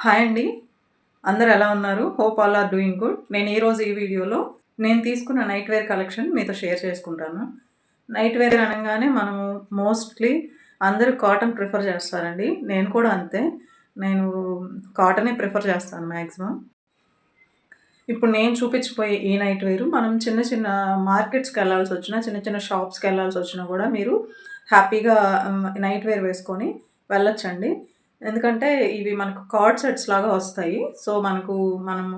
Hi అండి. అందరూ ఎలా ఉన్నారు? Hope all are doing good. నేను ఈరోజు ఈ వీడియోలో నేను తీసుకున్న నైట్ వేర్ కలెక్షన్ మీతో షేర్ చేసుకుంటాను. నైట్ వేర్ అనంగానే మనము మోస్ట్‌లీ అందరూ కాటన్ ప్రిఫర్ చేస్తారండి. నేను కూడా అంతే. నేను కాటనే ప్రిఫర్ చేస్తాను మాక్సిమం. ఇప్పుడు నేను చూపించబోయే ఈ నైట్ వేరు మనం చిన్న చిన్న మార్కెట్స్‌కెళ్ళాల్సొచ్చినా, చిన్న చిన్న షాప్స్‌కెళ్ళాల్సొచ్చినా గూడా మీరు హ్యాపీగా నైట్ వేర్ వేసుకొని వెళ్ళొచ్చండి. ఎందుకంటే ఇవి మనకు కార్డ్ సెట్స్ లాగా వస్తాయి. సో, మనము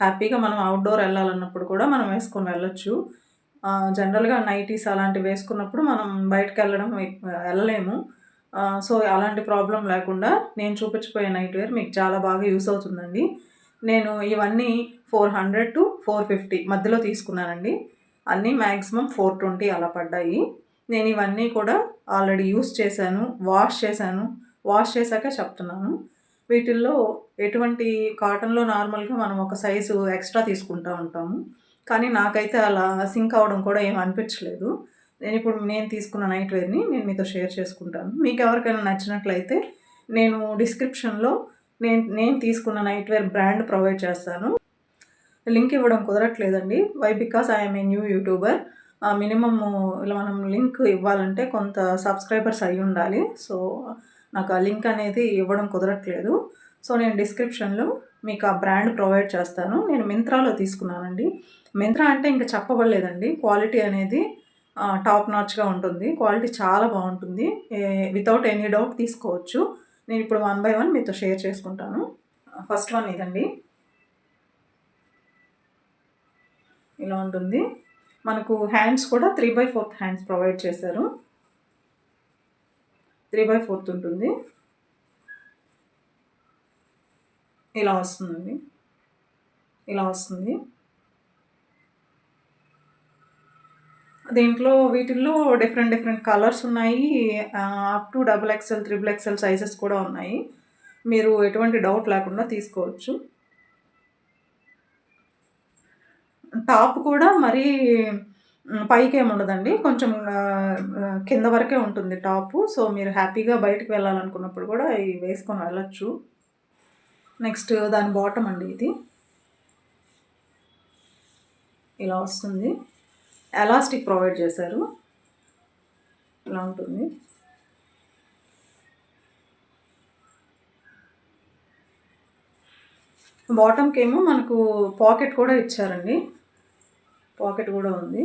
హ్యాపీగా మనం ఔట్‌డోర్ ఎళ్ళాలన్నప్పుడు కూడా మనం వేసుకొని వెళ్ళొచ్చు. జనరల్‌గా నైటీస్ అలాంటివి వేసుకున్నప్పుడు మనం బయటికెళ్ళడం ఎళ్ళలేము. సో, అలాంటి ప్రాబ్లమ్ లేకుండా నేను చూపించబోయే నైట్ వేర్ మీకు చాలా బాగా యూజ్ అవుతుందండి. నేను ఇవన్నీ 400-450 మధ్యలో తీసుకున్నానండి. అన్నీ మాక్సిమం 420 అలా పడ్డాయి. నేను ఇవన్నీ కూడా ఆల్రెడీ యూజ్ చేశాను, వాష్ చేశాను. వాష్ చేశాకే చెప్తున్నాను. వీటిల్లో ఎటువంటి కాటన్‌లో నార్మల్‌గా మనం ఒక సైజు ఎక్స్‌ట్రా తీసుకుంటా ఉంటాము. కానీ నాకైతే అలా సింక్ అవ్వడం కూడా ఏమి అనిపించలేదు. నేను తీసుకున్న నైట్ వేర్‌ని నేను మీతో షేర్ చేసుకుంటాను. మీకెవరికైనా నచ్చినట్లయితే నేను డిస్క్రిప్షన్‌లో నేను తీసుకున్న నైట్ వేర్ బ్రాండ్ ప్రొవైడ్ చేస్తాను. లింక్ ఇవ్వడం కుదరట్లేదండి. Why? Because I am a new YouTuber. Minimum ఇలా మనం లింక్ ఇవ్వాలంటే కొంత సబ్స్క్రైబర్స్ అయ్యుండాలి. సో, నాకు ఆ లింక్ అనేది ఇవ్వడం కుదరట్లేదు. సో, నేను డిస్క్రిప్షన్‌లో మీకు ఆ బ్రాండ్ ప్రొవైడ్ చేస్తాను. నేను మింత్రాలో తీసుకున్నానండి. మింత్రా అంటే ఇంక చెప్పబడలేదండి. క్వాలిటీ అనేది టాప్ నాచ్‌గా ఉంటుంది. క్వాలిటీ చాలా బావుంటుంది. వితౌట్ ఎనీ డౌట్ తీసుకోవచ్చు. నేనిప్పుడు వన్ బై వన్ మీతో షేర్ చేసుకుంటాను. ఫస్ట్ వన్ ఇదండి. ఇలా ఉంటుంది. మనకు హ్యాండ్స్ కూడా 3/4 హ్యాండ్స్ ప్రొవైడ్ చేశారు. 3/4 ఉంటుంది. ఇలా వస్తుందండి. ఇలా వస్తుంది. వీటిల్లో డిఫరెంట్ డిఫరెంట్ కలర్స్ ఉన్నాయి. Up to double XL, triple XL sizes కూడా ఉన్నాయి. మీరు ఎటువంటి డౌట్ లేకుండా తీసుకోవచ్చు. టాప్ కూడా మరీ పైకేముండదండి. కొంచెం కింద వరకే ఉంటుంది టాపు. సో, మీరు హ్యాపీగా బయటికి వెళ్ళాలనుకున్నప్పుడు కూడా ఇవి వేసుకొని వెళ్ళొచ్చు. నెక్స్ట్ దాని బాటమ్ అండి ఇది. ఇలా వస్తుంది. ఎలాస్టిక్ ప్రొవైడ్ చేశారు. ఇలా ఉంటుంది. బాటమ్‌కేమో మనకు పాకెట్ కూడా ఇచ్చారండి. పాకెట్ కూడా ఉంది.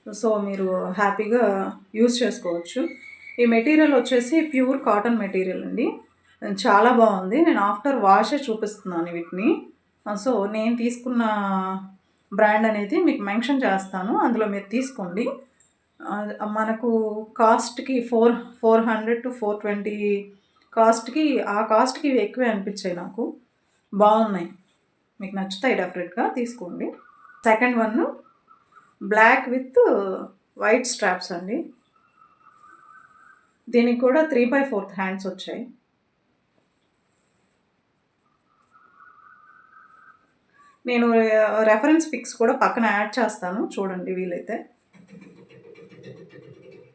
సో, మీరు హ్యాపీగా యూజ్ చేసుకోవచ్చు. ఈ మెటీరియల్ వచ్చేసి ప్యూర్ కాటన్ మెటీరియల్ అండి. చాలా బావుంది. నేను ఆఫ్టర్ వాషే చూపిస్తున్నాను వీటిని. సో, నేను తీసుకున్న బ్రాండ్ అనేది మీకు మెన్షన్ చేస్తాను. అందులో మీరు తీసుకోండి. మనకు కాస్ట్‌కి 400-420 కాస్ట్‌కి ఆ కాస్ట్‌కి ఇవి ఎక్కువే అనిపించాయి నాకు. బావున్నాయి. మీకు నచ్చుతాయి డెఫినెట్‌గా తీసుకోండి. Second one black with white straps అండి. దీనికి కూడా 3/4 హ్యాండ్స్ వచ్చాయి. నేను రెఫరెన్స్ పిక్స్ కూడా పక్కన యాడ్ చేస్తాను చూడండి వీలైతే.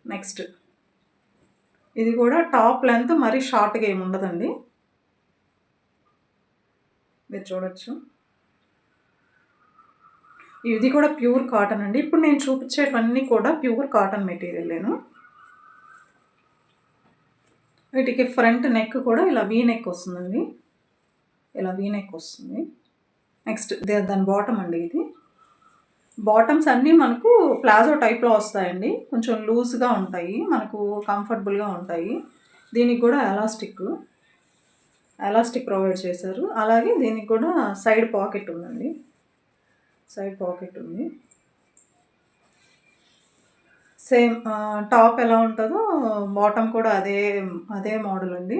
నెక్స్ట్ ఇది కూడా టాప్ లెంత్ మరీ షార్ట్‌గా ఏమి ఉండదండి. మీరు చూడొచ్చు. ఇది కూడా ప్యూర్ కాటన్ అండి. ఇప్పుడు నేను చూపించేటివన్నీ కూడా ప్యూర్ కాటన్ మెటీరియలేను. వీటికి ఫ్రంట్ నెక్ కూడా ఇలా వీ నెక్ వస్తుందండి. ఇలా వీ నెక్ వస్తుంది. నెక్స్ట్ దాని బాటమ్ అండి ఇది. బాటమ్స్ అన్నీ మనకు ప్లాజో టైప్‌లో వస్తాయండి. కొంచెం లూజ్‌గా ఉంటాయి. మనకు కంఫర్టబుల్‌గా ఉంటాయి. దీనికి కూడా ఎలాస్టిక్ ప్రొవైడ్ చేశారు. అలాగే దీనికి కూడా సైడ్ పాకెట్ ఉందండి. సైడ్ పాకెట్ ఉంది. సేమ్ టాప్ ఎలా ఉంటదో బాటమ్ కూడా అదే మోడల్ అండి.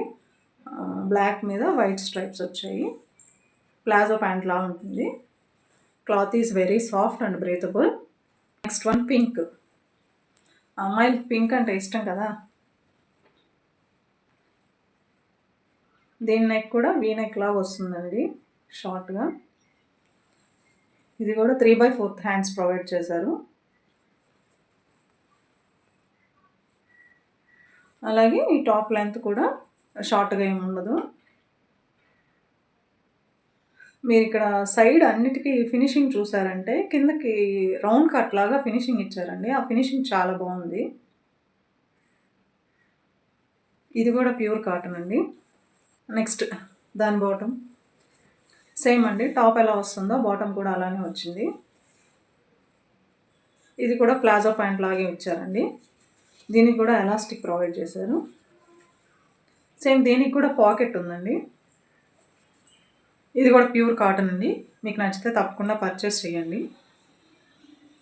బ్లాక్ మీద వైట్ స్ట్రైప్స్ వచ్చాయి. ప్లాజో ప్యాంట్‌లా ఉంటుంది. Cloth is very soft and breathable. Next one pink. అమ్మాయిలకి పింక్ అంటే ఇష్టం కదా! దీని నెక్ కూడా వీ నెక్ లాగా వస్తుందండి షార్ట్‌గా. ఇది కూడా 3/4 హ్యాండ్స్ ప్రొవైడ్ చేశారు. అలాగే ఈ టాప్ లెంత్ కూడా షార్ట్‌గా ఏమి ఉండదు. మీరు ఇక్కడ సైడ్ అన్నిటికీ ఫినిషింగ్ చూసారంటే కిందకి రౌండ్ కట్ లాగా ఫినిషింగ్ ఇచ్చారండి. ఆ ఫినిషింగ్ చాలా బాగుంది. ఇది కూడా ప్యూర్ కాటన్ అండి. నెక్స్ట్ దాని బాటమ్ సేమ్ అండి. టాప్ ఎలా వస్తుందో బాటమ్ కూడా అలానే వచ్చింది. ఇది కూడా ప్లాజో ప్యాంట్ లాగే ఇచ్చారండి. దీనికి కూడా ఎలాస్టిక్ ప్రొవైడ్ చేశారు. సేమ్ దీనికి కూడా పాకెట్ ఉందండి. ఇది కూడా ప్యూర్ కాటన్ అండి. మీకు నచ్చితే తప్పకుండా పర్చేస్ చేయండి.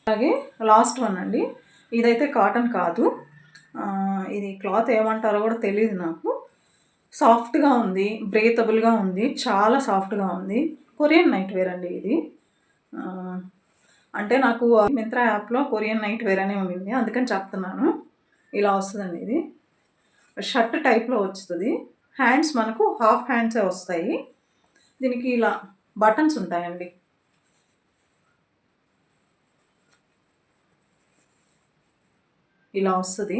అలాగే లాస్ట్ వన్ అండి. ఇదైతే కాటన్ కాదు, ఇది క్లాత్ ఏమంటారో కూడా తెలియదు నాకు. సాఫ్ట్గా ఉంది, బ్రేతబుల్గా ఉంది, చాలా సాఫ్ట్గా ఉంది. కొరియన్ నైట్ వేర్ అండి ఇది. అంటే నాకు మింత్రా యాప్లో కొరియన్ నైట్ వేర్ అనే ఉంది, అందుకని చెప్తున్నాను. ఇలా వస్తుందండి ఇది. షర్ట్ టైప్లో వస్తుంది. హ్యాండ్స్ మనకు హాఫ్ హ్యాండ్సే వస్తాయి. దీనికి ఇలా బటన్స్ ఉంటాయండి. ఇలా వస్తుంది.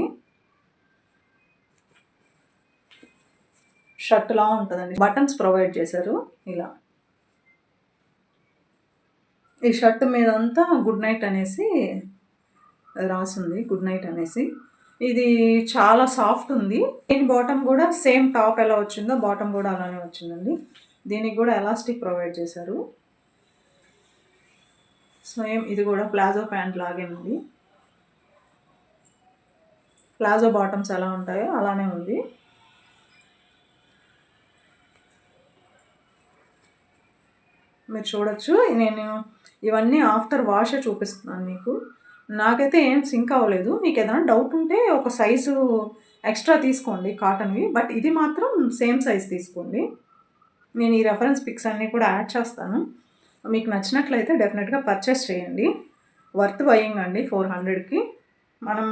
షర్ట్ లా ఉంటుందండి. బటన్స్ ప్రొవైడ్ చేశారు. ఇలా ఈ షర్ట్ మీద అంతా గుడ్ నైట్ అనేసి రాసింది. గుడ్ నైట్ అనేసి. ఇది చాలా సాఫ్ట్ ఉంది. దీని బాటమ్ కూడా సేమ్ టాప్ ఎలా వచ్చిందో బాటమ్ కూడా అలానే వచ్చిందండి. దీనికి కూడా ఎలాస్టిక్ ప్రొవైడ్ చేశారు. సేమ్ ఇది కూడా ప్లాజో ప్యాంట్ లాగే ఉంది. ప్లాజో బాటమ్స్ ఎలా ఉంటాయో అలానే ఉంది. మీరు చూడొచ్చు. నేను ఇవన్నీ ఆఫ్టర్ వాషే చూపిస్తున్నాను మీకు. నాకైతే ఏం సింక్ అవ్వలేదు. మీకు ఏదైనా డౌట్ ఉంటే ఒక సైజు ఎక్స్ట్రా తీసుకోండి కాటన్వి, బట్ ఇది మాత్రం సేమ్ సైజ్ తీసుకోండి. నేను ఈ రెఫరెన్స్ పిక్స్ అన్నీ కూడా యాడ్ చేస్తాను. మీకు నచ్చినట్లయితే డెఫినెట్గా పర్చేస్ చేయండి. వర్త్ బయింగ్ అండి. 400కి మనం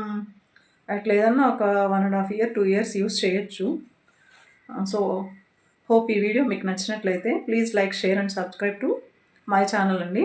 అట్లా ఏదన్నా ఒక 1.5 year 2 years యూస్ చేయొచ్చు. సో హోప్ ఈ వీడియో మీకు నచ్చినట్లయితే please like, share and subscribe to my channel అండి.